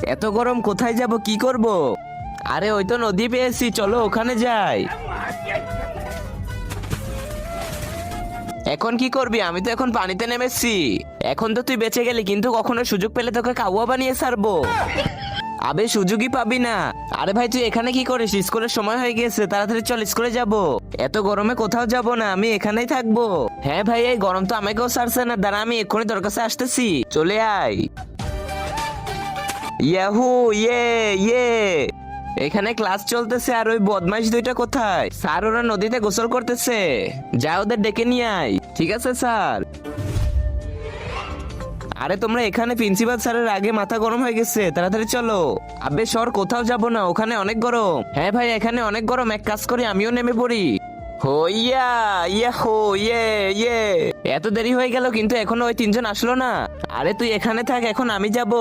এত গরম কোথায় যাব, কি করব? আরে ওই তো নদী পেয়েছি, চলো ওখানে যাই। এখন কি করবি? আমি তো এখন পানিতে নেমেছি। এখন তো তুই বেঁচে গেলি, কিন্তু কখনো সুযোগ পেলে তোকে কাউয়া বানিয়ে ছাড়বো। আবে সুযোগই পাবি না। আরে ভাই তুই এখানে কি করিস? স্কুলের সময় হয়ে গেছে, তাড়াতাড়ি চল, স্কুলে যাব। এত গরমে কোথাও যাব না, আমি এখানেই থাকবো। হ্যাঁ ভাই, এই গরম তো আমাকেও ছাড়ছে না, দাঁড়া আমি এক্ষুনি তোর কাছে আসতেছি, চলে আয়। ইয়াহু, ইয়ে ইয়ে। এখানে ক্লাস চলতেছে, আর ওই বদমাইশ দুইটা কোথায়? স্যার ওরা নদীতে গোসল করতেছে, যা ওদের ডেকে নিয়ে আয়। ঠিক আছে স্যার। আরে তোমরা এখানে, প্রিন্সিপাল স্যারের আগে মাথা গরম হয়ে গেছে, তাড়াতাড়ি চলো। আবে সর, কোথাও যাব না, ওখানে অনেক গরম। হ্যাঁ ভাই এখানে অনেক গরম, এক কাজ করি আমিও নেমে পড়ি। হো ইয়া, ইয়া হো ইয়ে ইয়ে। এত দেরি হয়ে গেল কিন্তু এখনো ওই তিনজন আসলো না। আরে তুই এখানে থাক, এখন আমি যাব।